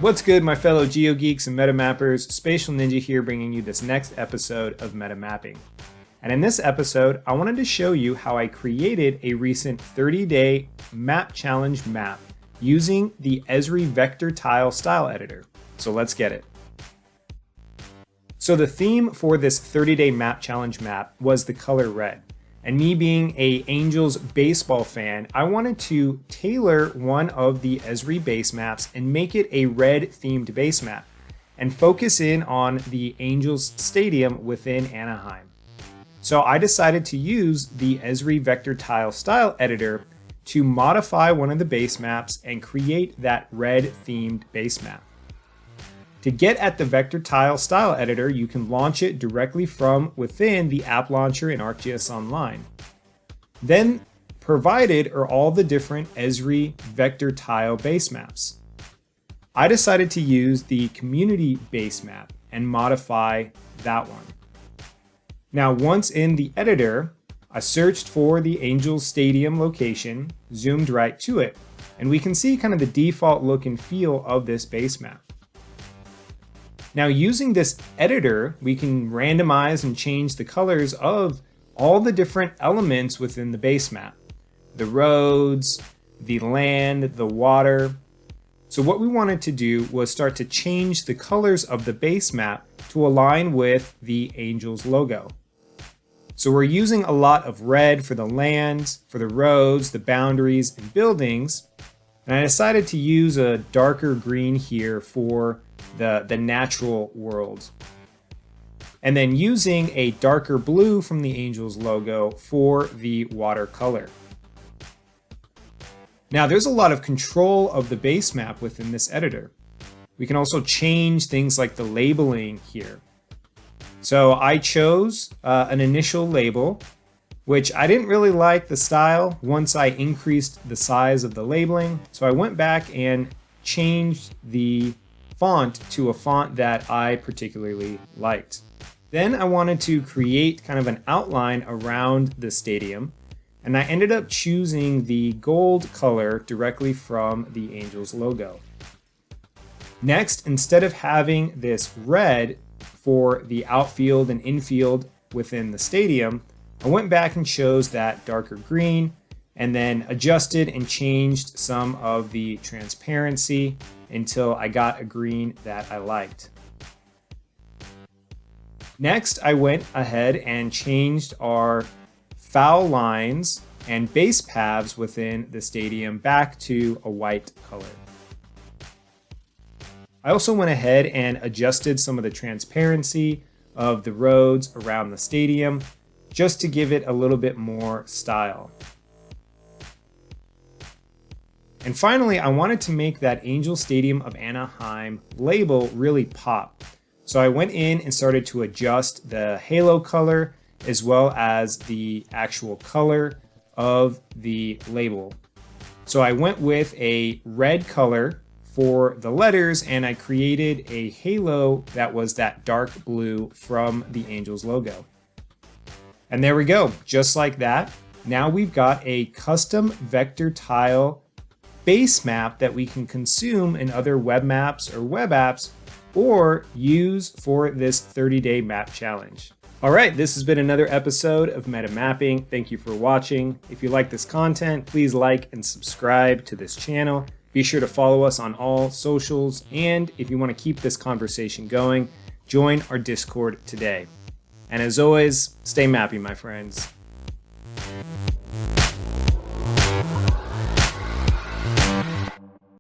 What's good, my fellow GeoGeeks and MetaMappers? Spatial Ninja here, bringing you this next episode of MetaMapping. And in this episode, I wanted to show you how I created a recent 30-day map challenge map using the Esri vector tile style editor. So let's get it. So the theme for this 30-day map challenge map was the color red. And me being a Angels baseball fan, I wanted to tailor one of the Esri base maps and make it a red themed base map and focus in on the Angels stadium within Anaheim. So I decided to use the Esri vector tile style editor to modify one of the base maps and create that red themed base map. To get at the vector tile style editor, you can launch it directly from within the app launcher in ArcGIS Online. Then provided are all the different Esri vector tile base maps. I decided to use the community base map and modify that one. Now, once in the editor, I searched for the Angels Stadium location, zoomed right to it, and we can see kind of the default look and feel of this base map. Now, using this editor, we can randomize and change the colors of all the different elements within the base map. The roads, the land, the water. So what we wanted to do was start to change the colors of the base map to align with the Angels logo. So we're using a lot of red for the land, for the roads, the boundaries, and buildings. And I decided to use a darker green here for the natural world. And then using a darker blue from the Angels logo for the water color. Now there's a lot of control of the base map within this editor. We can also change things like the labeling here. So I chose an initial label, which I didn't really like the style once I increased the size of the labeling. So I went back and changed the font to a font that I particularly liked. Then I wanted to create kind of an outline around the stadium, and I ended up choosing the gold color directly from the Angels logo. Next, instead of having this red for the outfield and infield within the stadium, I went back and chose that darker green and then adjusted and changed some of the transparency until I got a green that I liked. Next, I went ahead and changed our foul lines and base paths within the stadium back to a white color. I also went ahead and adjusted some of the transparency of the roads around the stadium just to give it a little bit more style. And finally, I wanted to make that Angel Stadium of Anaheim label really pop. So I went in and started to adjust the halo color as well as the actual color of the label. So I went with a red color for the letters and I created a halo that was that dark blue from the Angels logo. And there we go, just like that. Now we've got a custom vector tile base map that we can consume in other web maps or web apps or use for this 30-day map challenge. All right, this has been another episode of MetaMapping. Thank you for watching. If you like this content, please like and subscribe to this channel. Be sure to follow us on all socials. And if you want to keep this conversation going, join our Discord today. And as always, stay mappy, my friends.